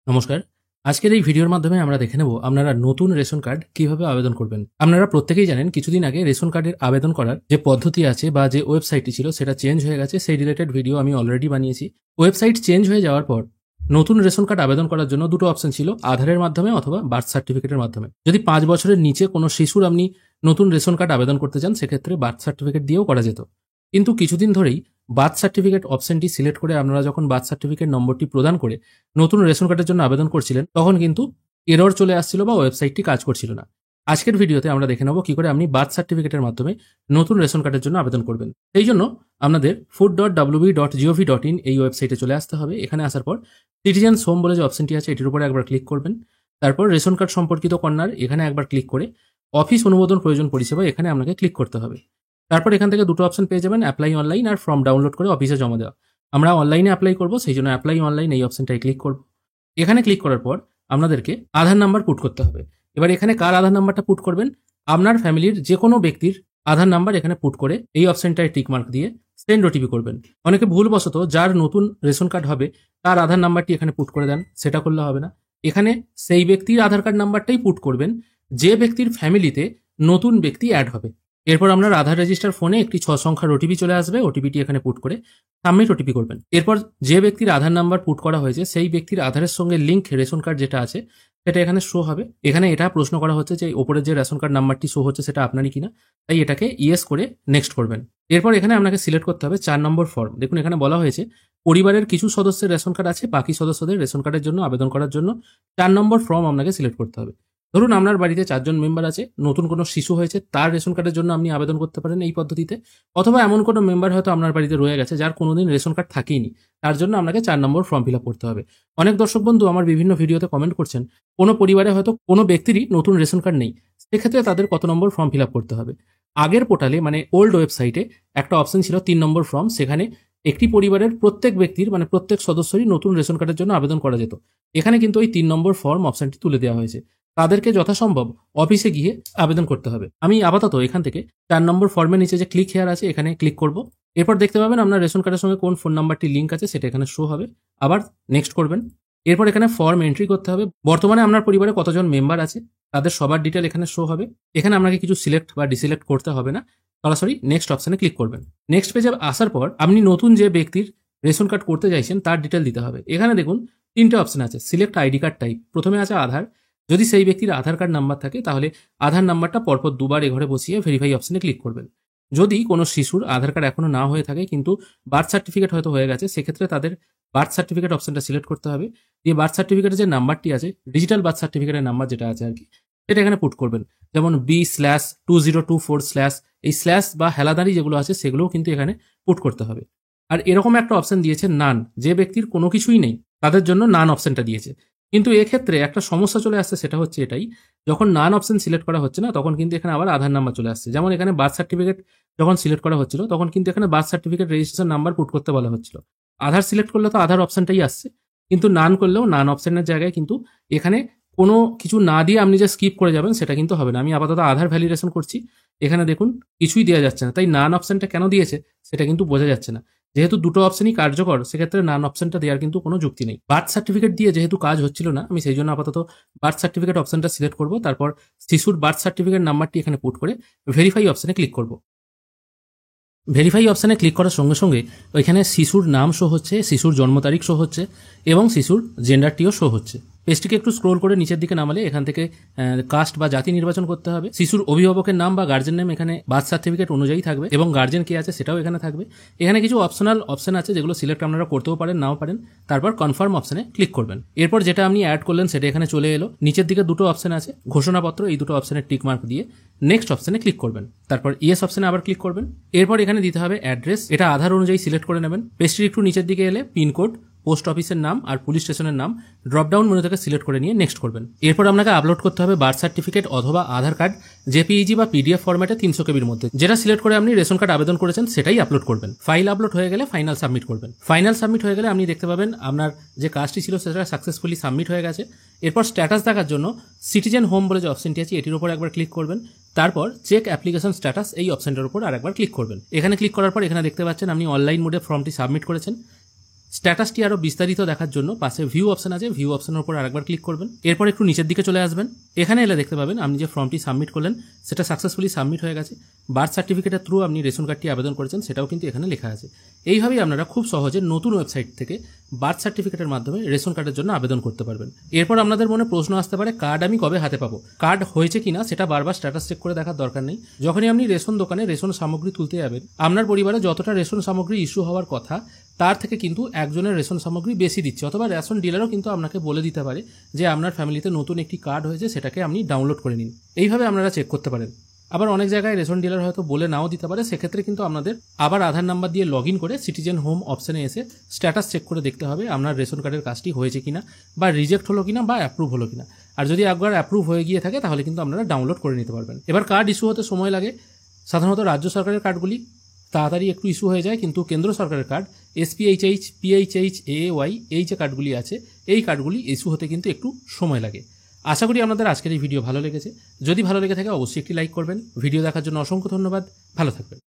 নমস্কার। আজকের এই ভিডিওর মাধ্যমে আমরা দেখে নেব আপনারা নতুন রেশন কার্ড কিভাবে আবেদন করবেন। আপনারা প্রত্যেকেই জানেন কিছুদিন আগে রেশন কার্ডের আবেদন করার যে পদ্ধতি আছে বা যে ওয়েবসাইটটি ছিল সেটা চেঞ্জ হয়ে গেছে। সেই রিলেটেড ভিডিও আমি অলরেডি বানিয়েছি। ওয়েবসাইট চেঞ্জ হয়ে যাওয়ার পর নতুন রেশন কার্ড আবেদন করার জন্য দুটো অপশন ছিল, আধারের মাধ্যমে অথবা বার্থ সার্টিফিকেটের মাধ্যমে। যদি 5 বছরের নিচে কোনো শিশুর আপনি নতুন রেশন কার্ড আবেদন করতে চান সেক্ষেত্রে বার্থ সার্টিফিকেট দিয়েও করা যেত। কিন্তু কিছুদিন ধরেই বার্থ সার্টিফিকেট অপশনটি সিলেক্ট করে আপনারা যখন বার্থ সার্টিফিকেট নম্বরটি প্রদান করে নতুন রেশন কার্ডের জন্য আবেদন করছিলেন তখন কিন্তু এরর চলে আসছিল বা ওয়েবসাইটটি কাজ করছিল না। আজকের ভিডিওতে আমরা দেখে নেব কি করে আপনি বার্থ সার্টিফিকেটের মাধ্যমে নতুন রেশন কার্ডের জন্য আবেদন করবেন। এই জন্য আপনাদের food.wb.gov.in এই ওয়েবসাইটে চলে আসতে হবে। এখানে আসার পর সিটিজেন্স হোম বলে যে অপশনটি আছে এটির উপরে একবার ক্লিক করবেন। তারপর রেশন কার্ড সম্পর্কিত কর্নার এখানে একবার ক্লিক করে অফিস অনুমোদন প্রয়োজন পরিষেবা এখানে আপনাকে ক্লিক করতে হবে। তারপর এখান থেকে দুটো অপশন পেয়ে যাবেন, অ্যাপ্লাই অনলাইন আর ফর্ম ডাউনলোড করে অফিসে জমা দেওয়া। আমরা অনলাইনে অ্যাপ্লাই করব, সেই জন্য অ্যাপ্লাই অনলাইন এই অপশনটায় ক্লিক করব। এখানে ক্লিক করার পর আপনাদেরকে আধার নাম্বার পুট করতে হবে। এবার এখানে কার আধার নাম্বারটা পুট করবেন, আপনার ফ্যামিলির যে কোনো ব্যক্তির আধার নাম্বার এখানে পুট করে এই অপশনটায় টিক মার্ক দিয়ে সেন্ড ওটিপি করবেন। অনেকে ভুলবশত যার নতুন রেশন কার্ড হবে তার আধার নাম্বারটি এখানে পুট করে দেন, সেটা করলে হবে না। এখানে সেই ব্যক্তির আধার কার্ড নাম্বারটাই পুট করবেন যে ব্যক্তির ফ্যামিলিতে নতুন ব্যক্তি অ্যাড হবে। এরপর আপনার আধার রেজিস্টার ফোনে একটি 6 সংখ্যার ওটিপি চলে আসবে, ওটিপিটি এখানে পুট করে সাবমিট ওটিপি করবেন। এরপর যে ব্যক্তির আধার নাম্বার পুট করা হয়েছে সেই ব্যক্তির আধারের সঙ্গে লিঙ্ক রেশন কার্ড যেটা আছে সেটা এখানে শো হবে। এখানে এটা প্রশ্ন করা হচ্ছে যে ওপরের যে রেশন কার্ড নাম্বারটি শো হচ্ছে সেটা আপনারই কিনা, তাই এটাকে ইয়েস করে নেক্সট করবেন। এরপর এখানে আপনাকে সিলেক্ট করতে হবে 4 নম্বর ফর্ম। দেখুন এখানে বলা হয়েছে পরিবারের কিছু সদস্যের রেশন কার্ড আছে, বাকি সদস্যদের রেশন কার্ডের জন্য আবেদন করার জন্য 4 নম্বর ফর্ম আপনাকে সিলেক্ট করতে হবে। ধরুন আপনার বাড়িতে 4 জন মেম্বার আছে, নতুন কোনো শিশু হয়েছে, তার রেশন কার্ডের জন্য আপনি আবেদন করতে পারেন এই পদ্ধতিতে। অথবা এমন কোনো মেম্বার হয়তো আপনার বাড়িতে রয়ে গেছে যার কোনোদিন রেশন কার্ড থাকেইনি, তার জন্য আপনাকে 4 নম্বর ফর্ম ফিল আপ করতে হবে। অনেক দর্শক বন্ধু আমার বিভিন্ন ভিডিওতে কমেন্ট করছেন কোনো পরিবারে হয়তো কোনো ব্যক্তিরই নতুন রেশন কার্ড নেই, সেক্ষেত্রে তাদের কত নম্বর ফর্ম ফিল আপ করতে হবে। আগের পোর্টালে মানে ওল্ড ওয়েবসাইটে একটা অপশন ছিল 3 নম্বর ফর্ম, সেখানে একটি পরিবারের প্রত্যেক ব্যক্তির মানে প্রত্যেক সদস্যরই নতুন রেশন কার্ডের জন্য আবেদন করা যেত। এখানে কিন্তু ওই 3 নম্বর ফর্ম অপশনটি তুলে দেওয়া হয়েছে, তাদেরকে যথাসম্ভব অফিসে গিয়ে আবেদন করতে হবে। আমি আপাতত এখান থেকে 4 নম্বর ফর্মের নিচে যে ক্লিক হেয়ার আছে এখানে ক্লিক করব। এরপর দেখতে পাবেন আপনার রেশন কার্ডের সঙ্গে কোন ফোন নাম্বারটি লিঙ্ক আছে সেটা এখানে শো হবে, আবার নেক্সট করবেন। এরপর এখানে ফর্ম এন্ট্রি করতে হবে। বর্তমানে আপনার পরিবারে কতজন মেম্বার আছে তাদের সবার ডিটেল এখানে শো হবে। এখানে আপনাকে কিছু সিলেক্ট বা ডিসিলেক্ট করতে হবে না, সরাসরি নেক্সট অপশনে ক্লিক করবেন। নেক্সট পেজে আসার পর আপনি নতুন যে ব্যক্তির রেশন কার্ড করতে চাইছেন তার ডিটেল দিতে হবে। এখানে দেখুন 3টে অপশন আছে, সিলেক্ট আইডি কার্ড টাইপ। প্রথমে আছে আধার, যদি সেই ব্যক্তির আধার কার্ড নাম্বার থাকে তাহলে আধার নাম্বারটা পরপর দুবার এ ঘরে বসিয়ে ভেরিফাই অপশনে ক্লিক করবেন। যদি কোনো শিশুর আধার কার্ড এখনো না হয়ে থাকে কিন্তু বার্থ সার্টিফিকেট হয়তো হয়ে গেছে, সেক্ষেত্রে তাদের বার্থ সার্টিফিকেট অপশনটা সিলেক্ট করতে হবে। দিয়ে বার্থ সার্টিফিকেটের যে নাম্বারটি আছে, ডিজিটাল বার্থ সার্টিফিকেটের নাম্বার যেটা আছে আর কি, সেটা এখানে পুট করবেন। যেমন B/2024/ এই স্ল্যাশ বা হেলাদারি যেগুলো আছে সেগুলোও কিন্তু এখানে পুট করতে হবে। আর এরকম একটা অপশন দিয়েছে নান, যে ব্যক্তির কোনো কিছুই নেই তাদের জন্য নান অপশনটা দিয়েছে। কিন্তু এক্ষেত্রে একটা সমস্যা চলে আসছে, সেটা হচ্ছে এটাই, যখন নান অপশন সিলেক্ট করা হচ্ছে না তখন কিন্তু এখানে আবার আধার নাম্বার চলে আসছে। যেমন এখানে বার্থ সার্টিফিকেট যখন সিলেক্ট করা হচ্ছিল তখন কিন্তু এখানে birth certificate registration number put করতে বলা হচ্ছিল। আধার সিলেক্ট করলে তো আধার অপশনটাই আসছে, কিন্তু নান করলেও নান অপশনের জায়গায় কিন্তু এখানে কোনো কিছু না দিয়ে আপনি যে স্কিপ করে যাবেন সেটা কিন্তু হবে না। আমি আপাতত আধার ভ্যালিডেশন করছি, এখানে দেখুন কিছুই দেওয়া যাচ্ছে না, তাই নান অপশনটা কেন দিয়েছে সেটা কিন্তু বোঝা যাচ্ছে না। যেহেতু দুটো অপশনই কার্যকর সেক্ষেত্রে নান অপশনটা দেওয়ার কিন্তু কোনো যুক্তি নেই। বার্থ সার্টিফিকেট দিয়ে যেহেতু কাজ হচ্ছিল না, আমি সেই জন্য আপাতত বার্থ সার্টিফিকেট অপশনটা সিলেক্ট করব। তারপর শিশুর বার্থ সার্টিফিকেট নাম্বারটি এখানে পুট করে ভেরিফাই অপশনে ক্লিক করব। ভেরিফাই অপশানে ক্লিক করার সঙ্গে সঙ্গে ওইখানে শিশুর নাম শো হচ্ছে, শিশুর জন্ম তারিখ শো হচ্ছে এবং শিশুর জেন্ডারটিও শো হচ্ছে। পেজটিকে একটু স্ক্রোল করে নিচের দিকে নামালে এখান থেকে কাস্ট বা জাতি নির্বাচন করতে হবে। শিশুর অভিভাবকের নাম বা গার্জেন নেম এখানে বার্থ সার্টিফিকেট অনুযায়ী থাকবে এবং গার্জেন কে আছে সেটাও এখানে থাকবে। এখানে কিছু অপশনাল অপশন আছে যেগুলো সিলেক্ট আপনারা করতেও পারেন নাও পারেন। তারপর কনফার্ম অপশনে ক্লিক করবেন। এরপর যেটা আপনি অ্যাড করলেন সেটা এখানে চলে এলো। নিচের দিকে দুটো অপশন আছে, ঘোষণাপত্র, এই দুটো অপশনে টিক মার্ক দিয়ে নেক্সট অপশনে ক্লিক করবেন। তারপর ইয়েস অপশনে আবার ক্লিক করবেন। এরপর এখানে দিতে হবে অ্যাড্রেস, এটা আধার অনুযায়ী সিলেক্ট করে নেবেন। পেজটির একটু নিচের দিকে এলে পিনকোড, পোস্ট অফিসের নাম আর পুলিশ স্টেশনের নাম ড্রপডাউন মেনু থেকে সিলেক্ট করে নিয়ে নেক্সট করবেন। এরপর আপনাকে আপলোড করতে হবে বার্থ সার্টিফিকেট অথবা আধার কার্ড জেপিইজি বা পিডিএফ ফরম্যাটে 300 কেবির মধ্যে। যেটা সিলেক্ট করে আপনি রেশন কার্ড আবেদন করেছেন সেটাই আপলোড করবেন। ফাইল আপলোড হয়ে গেলে ফাইনাল সাবমিট করবেন। ফাইনাল সাবমিট হয়ে গেলে আপনি দেখতে পাবেন আপনার যে কাজটি ছিল সেটা সাকসেসফুলি সাবমিট হয়ে গেছে। এরপর স্ট্যাটাস দেখার জন্য সিটিজেন হোম বলে যে অপশনটি আছে এটির উপর একবার ক্লিক করবেন। তারপর চেক অ্যাপ্লিকেশন স্ট্যাটাস এই অপশনটার উপর আরেকবার ক্লিক করবেন। এখানে ক্লিক করার পর এখানে দেখতে পাচ্ছেন আপনি অনলাইন মোডে ফর্মটি সাবমিট করেছেন। স্ট্যাটাসটি আরও বিস্তারিত দেখার জন্য পাশে ভিউ অপশন আছে, ভিউ অপশনের উপর আরেকবার ক্লিক করবেন। এরপর একটু নিচের দিকে চলে আসবেন। এখানে এলে দেখতে পাবেন আপনি যে ফর্মটি সাবমিট করলেন সেটা সাকসেসফুলি সাবমিট হয়ে গেছে। বার্থ সার্টিফিকেটের থ্রু আপনি রেশন কার্ডটি আবেদন করেছেন সেটাও কিন্তু এখানে লেখা আছে। এইভাবেই আপনারা খুব সহজে নতুন ওয়েবসাইট থেকে বার্থ সার্টিফিকেটের মাধ্যমে রেশন কার্ডের জন্য আবেদন করতে পারবেন। এরপর আপনাদের মনে প্রশ্ন আসতে পারে, কার্ড আমি কবে হাতে পাবো? কার্ড হয়েছে কিনা সেটা বারবার স্ট্যাটাস চেক করে দেখার দরকার নেই। যখনই আপনি রেশন দোকানে রেশন সামগ্রী তুলতে যাবেন, আপনার পরিবারে যতটা রেশন সামগ্রী ইস্যু হওয়ার কথা তার থেকে কিন্তু একজনের রেশন সামগ্রী বেশি দিচ্ছে, অথবা রেশন ডিলারও কিন্তু আপনাকে বলে দিতে পারে যে আপনার ফ্যামিলিতে নতুন একটি কার্ড হয়েছে, সেটাকে আপনি ডাউনলোড করে নিন। এইভাবে আপনারা চেক করতে পারেন। আবার অনেক জায়গায় রেশন ডিলার হয়তো বলে নাও দিতে পারে, সেক্ষেত্রে কিন্তু আপনাদের আবার আধার নাম্বার দিয়ে লগ ইন করে সিটিজেন হোম অপশনে এসে স্ট্যাটাস চেক করে দেখতে হবে আপনার রেশন কার্ডের কাজটি হয়েছে কিনা, বা রিজেক্ট হলো কিনা, বা অ্যাপ্রুভ হলো কিনা। আর যদি একবার অ্যাপ্রুভ হয়ে গিয়ে থাকে তাহলে কিন্তু আপনারা ডাউনলোড করে নিতে পারবেন। এবার কার্ড ইস্যু হতে সময় লাগে। সাধারণত রাজ্য সরকারের কার্ডগুলি তাড়াতাড়ি একটু ইস্যু হয়ে যায়, কিন্তু কেন্দ্র সরকারের কার্ড SPHH, PHH, AAY এই যে কার্ডগুলি আছে, এই কার্ডগুলি ইস্যু হতে কিন্তু একটু সময় লাগে। আশা করি আপনাদের আজকের এই ভিডিও ভালো লেগেছে। যদি ভালো লেগে থাকে অবশ্যই একটি লাইক করবেন। ভিডিও দেখার জন্য অসংখ্য ধন্যবাদ। ভালো থাকবেন।